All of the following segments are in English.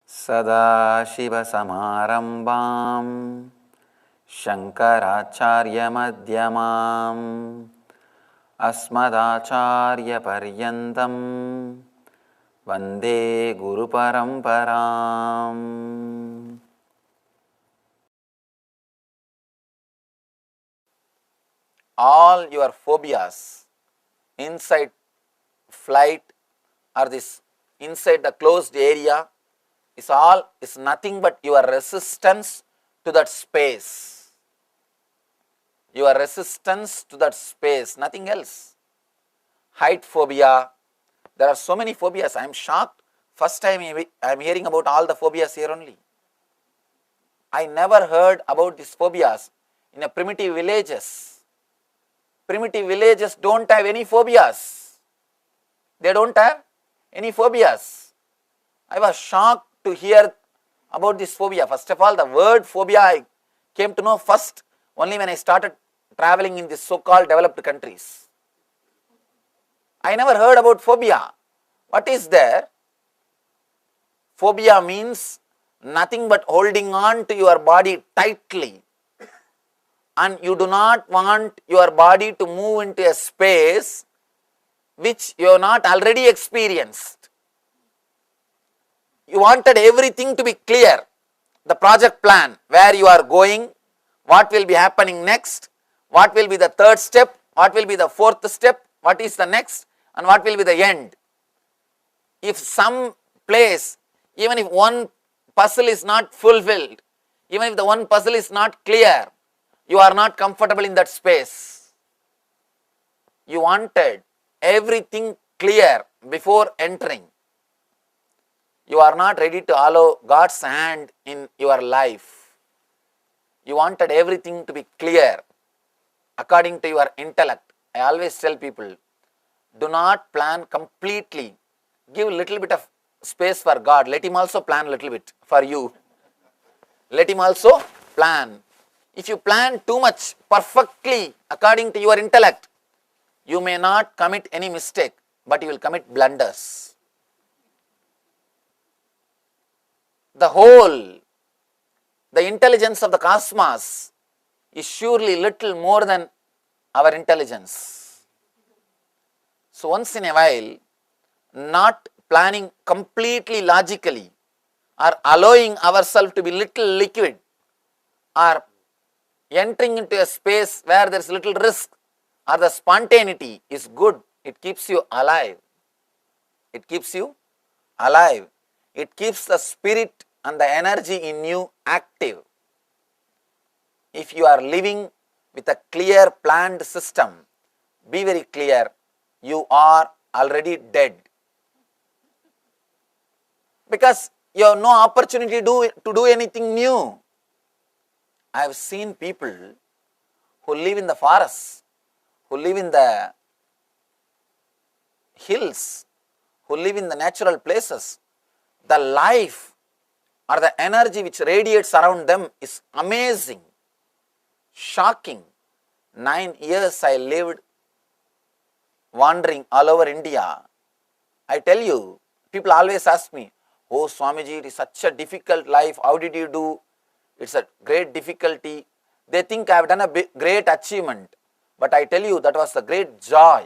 सदाशिवसमारम्भां शङ्कराचार्यमध्यमाम् अस्मदाचार्यपर्यन्तं वन्दे गुरुपरम्पराम्. All your phobias inside flight or this inside the closed area is nothing but your resistance to that space. Your resistance to that space, nothing else. Height phobia, there are so many phobias. I am shocked. First time I am hearing about all the phobias here only. I never heard about these phobias in a primitive villages. Primitive villages don't have any phobias. They don't have any phobias. I was shocked to hear about this phobia. First of all, the word phobia I came to know first only when I started traveling in these so-called developed countries. I never heard about phobia. What is there? Phobia means nothing but holding on to your body tightly, and you do not want your body to move into a space which you have not already experienced. You wanted everything to be clear. The project plan, where you are going, what will be happening next, what will be the third step, what will be the fourth step, what is the next, and what will be the end. If some place, even if one puzzle is not fulfilled, even if the one puzzle is not clear, you are not comfortable in that space. You wanted everything clear before entering. You are not ready to allow God's hand in your life. You wanted everything to be clear according to your intellect. I always tell people, do not plan completely. Give a little bit of space for God. Let Him also plan a little bit for you. Let Him also plan. If you plan too much perfectly according to your intellect, you may not commit any mistake, but you will commit blunders. The intelligence of the cosmos is surely little more than our intelligence. So once in a while, not planning completely logically or allowing ourselves to be little liquid or entering into a space where there is little risk or the spontaneity is good. It keeps you alive. It keeps you alive. It keeps the spirit and the energy in you active. If you are living with a clear planned system, be very clear, you are already dead. Because you have no opportunity to do anything new. I have seen people who live in the forests, who live in the hills, who live in the natural places. The life or the energy which radiates around them is amazing, shocking. 9 years I lived wandering all over India. I tell you, people always ask me, oh Swamiji, it is such a difficult life, how did you do? It's a great difficulty. They think I have done a great achievement, but I tell you that was a great joy.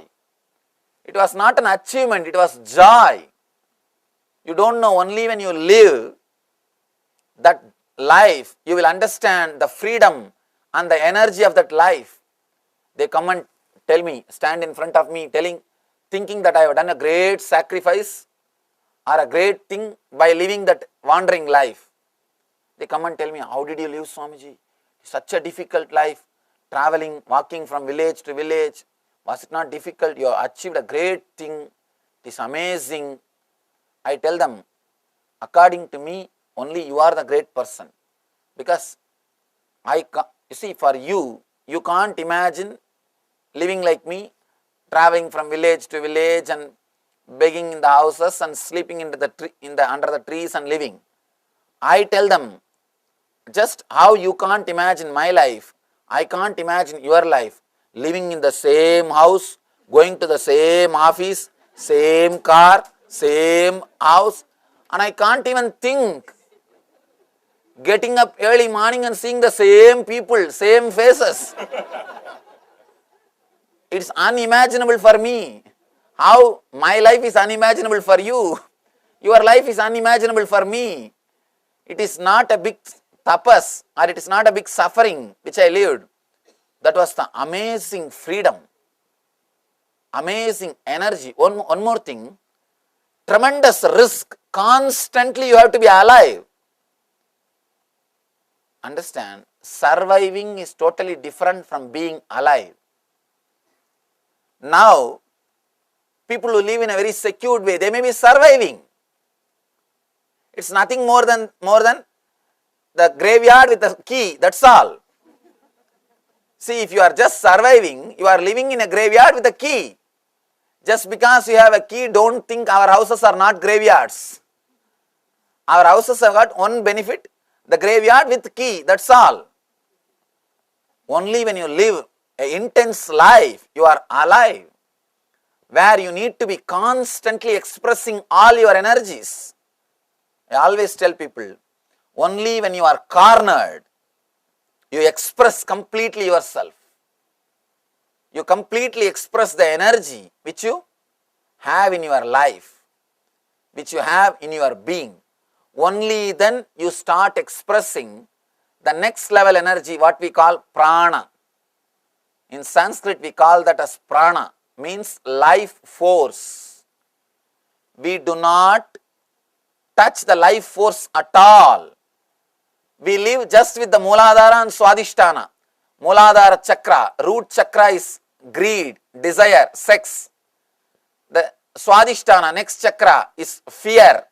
It was not an achievement, it was joy. You don't know, only when you live that life, you will understand the freedom and the energy of that life. They come and tell me, stand in front of me thinking that I have done a great sacrifice or a great thing by living that wandering life. They come and tell me, how did you live, Swamiji? Such a difficult life, traveling, walking from village to village. Was it not difficult? You have achieved a great thing. It is amazing. I tell them, according to me, only you are the great person. Because you see, for you, you can't imagine living like me, traveling from village to village and begging in the houses and sleeping under the trees and living. I tell them, just how you can't imagine my life, I can't imagine your life. Living in the same house, going to the same office, same car, same house, And I can't even think getting up early morning and seeing the same people, same faces. It's unimaginable for me. How my life is unimaginable for you, your life is unimaginable for me. It is not a big tapas or it is not a big suffering which I lived. That was the amazing freedom, amazing energy. One more thing, tremendous risk. Constantly you have to be alive. Understand, surviving is totally different from being alive. Now, people who live in a very secured way, they may be surviving. It's nothing more than the graveyard with a key, that's all. See, if you are just surviving, you are living in a graveyard with a key. Just because you have a key, don't think our houses are not graveyards. Our houses have got one benefit, the graveyard with key, that's all. Only when you live an intense life, you are alive, where you need to be constantly expressing all your energies. I always tell people, only when you are cornered, you express completely yourself. You completely express the energy which you have in your life, which you have in your being. Only then you start expressing the next level energy, what we call prana. In Sanskrit, we call that as prana, means life force. We do not touch the life force at all. We live just with the Mooladhara and Swadhisthana. Mooladhara chakra, root chakra is greed, desire, sex. The Swadhisthana, next chakra, is fear.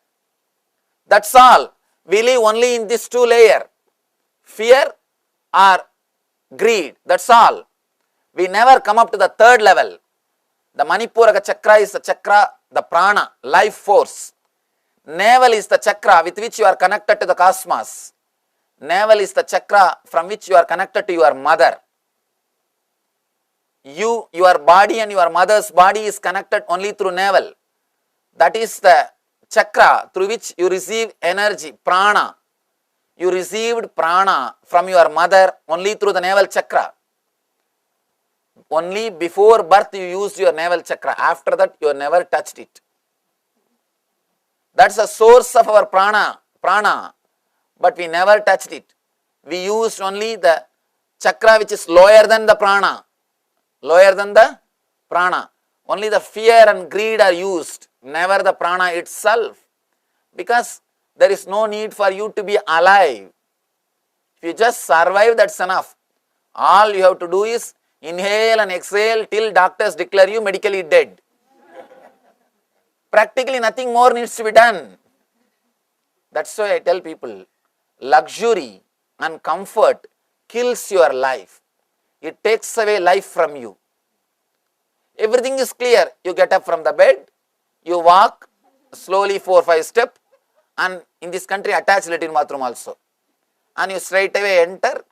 That's all. We live only in this two layer, fear or greed, that's all. We never come up to the third level. The Manipuraka chakra is the chakra, the prana, life force. Navel is the chakra with which you are connected to the cosmos. Navel is the chakra from which you are connected to your mother. Your body and your mother's body is connected only through navel. That is the chakra through which you receive energy, prana. You received prana from your mother only through the navel chakra. Only before birth you used your navel chakra. After that you never touched it. That's the source of our prana. But we never touched it. We used only the chakra which is lower than the prana. Only the fear and greed are used, never the prana itself. Because there is no need for you to be alive. If you just survive, that's enough. All you have to do is inhale and exhale till doctors declare you medically dead. Practically nothing more needs to be done. That's why I tell people, luxury and comfort kills your life. It takes away life from you. Everything is clear. You get up from the bed, you walk slowly 4-5 steps, and in this country attached latrine bathroom also. And you straight away enter,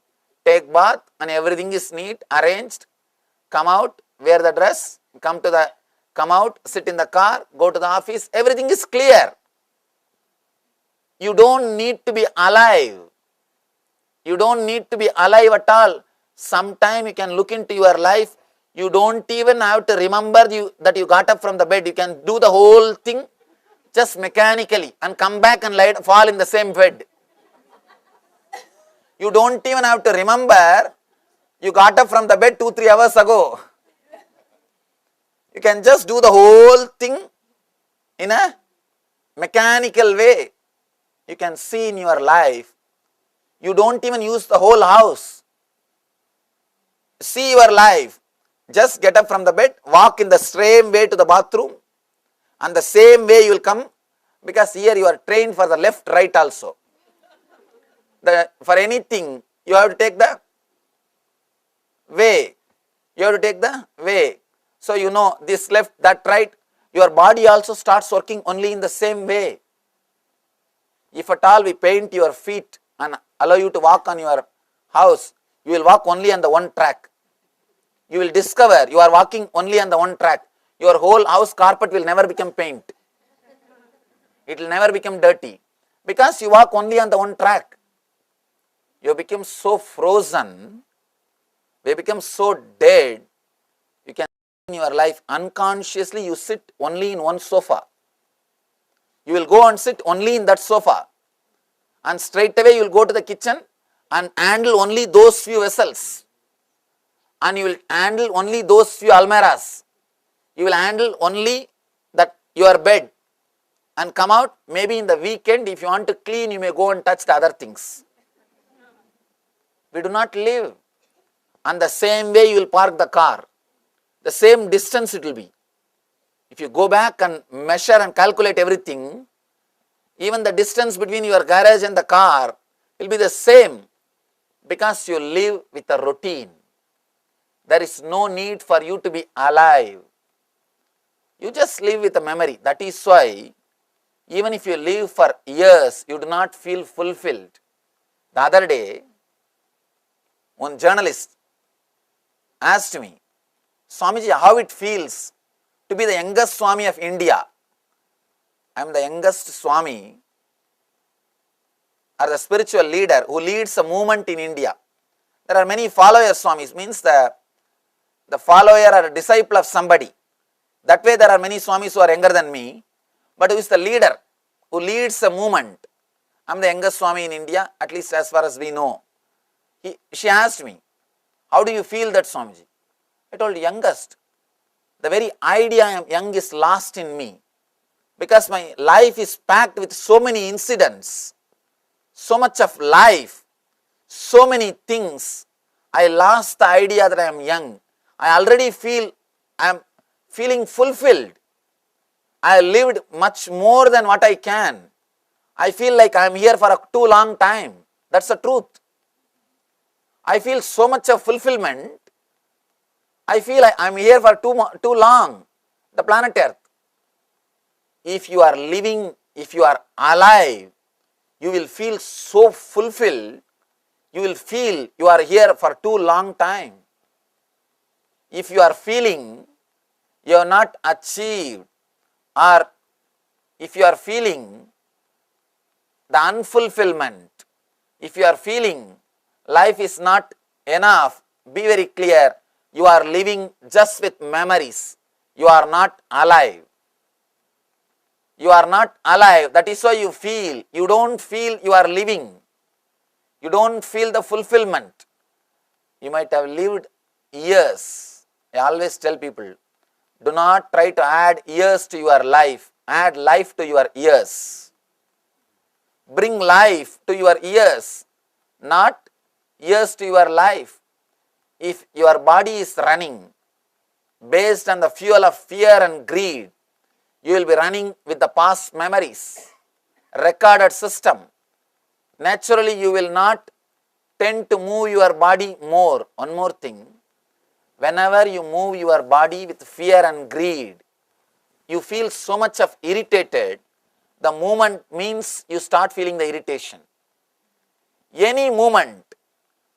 take bath, and everything is neat, arranged, come out, wear the dress, come out, sit in the car, go to the office, everything is clear. You don't need to be alive. You don't need to be alive at all. Sometime you can look into your life. You don't even have to remember that you got up from the bed. You can do the whole thing just mechanically and come back and fall in the same bed. You don't even have to remember you got up from the bed 2-3 hours ago. You can just do the whole thing in a mechanical way. You can see in your life. You don't even use the whole house. See your life. Just get up from the bed, walk in the same way to the bathroom, and the same way you will come, because here you are trained for the left, right also. For anything, you have to take the way. You have to take the way. So you know this left, that right. Your body also starts working only in the same way. If at all we paint your feet and allow you to walk on your house, you will walk only on the one track. You will discover you are walking only on the one track. Your whole house carpet will never become paint. It will never become dirty because you walk only on the one track. You become so frozen, you become so dead, you can in your life unconsciously you sit only in one sofa. You will go and sit only in that sofa, and straight away you will go to the kitchen and handle only those few vessels, and you will handle only those few almirahs. You will handle only that your bed, and come out maybe in the weekend if you want to clean you may go and touch the other things. We do not live. And the same way you will park the car, the same distance it will be. If you go back and measure and calculate everything, even the distance between your garage and the car will be the same, because you live with a routine. There is no need for you to be alive. You just live with a memory. That is why even if you live for years, you do not feel fulfilled. The other day, one journalist asked me, Swamiji, how it feels to be the youngest Swami of India. I am the youngest Swami, or the spiritual leader who leads a movement in India. There are many follower Swamis, means the follower or a disciple of somebody. That way there are many Swamis who are younger than me, but who is the leader, who leads a movement. I am the youngest Swami in India, at least as far as we know. She asked me, how do you feel that, Swamiji? I told, youngest. The very idea I am young is lost in me, because my life is packed with so many incidents, so much of life, so many things. I lost the idea that I am young. I already feel I am feeling fulfilled. I lived much more than what I can. I feel like I am here for a too long time. That's the truth. I feel so much of fulfillment. I feel I am here for too long. The planet Earth. If you are living, if you are alive, you will feel so fulfilled. You will feel you are here for too long time. If you are feeling you have not achieved, or if you are feeling the unfulfillment, if you are feeling life is not enough, be very clear, you are living just with memories. You are not alive. You are not alive. That is why you feel. You don't feel you are living. You don't feel the fulfillment. You might have lived years. I always tell people, do not try to add years to your life. Add life to your years. Bring life to your years, not years to your life. If your body is running based on the fuel of fear and greed, you will be running with the past memories, recorded system. Naturally, you will not tend to move your body more. One more thing, whenever you move your body with fear and greed, you feel so much of irritated. The movement means you start feeling the irritation. Any movement,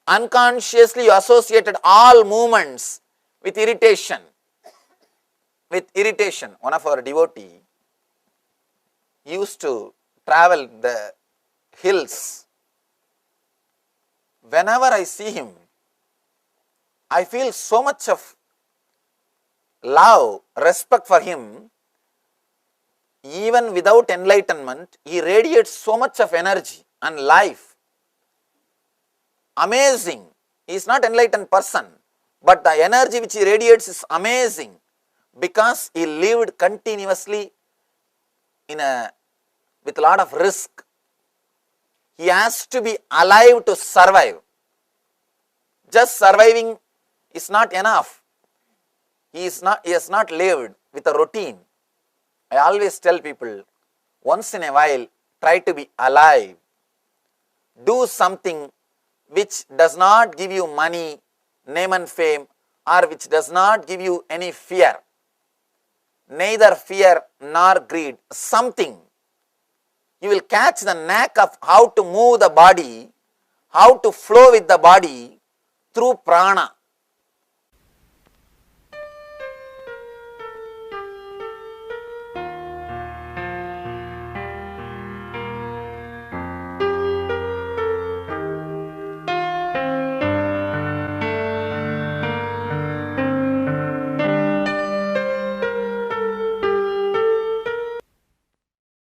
unconsciously you associated all movements with irritation. With irritation. One of our devotee used to travel the hills. Whenever I see him, I feel so much of love, respect for him. Even without enlightenment, he radiates so much of energy and life. Amazing. He is not an enlightened person, but the energy which he radiates is amazing, because he lived continuously with a lot of risk. He has to be alive to survive. Just surviving is not enough. He has not lived with a routine. I always tell people, once in a while, try to be alive. Do something which does not give you money, name and fame, or which does not give you any fear. Neither fear nor greed. Something. You will catch the knack of how to move the body, how to flow with the body through prana.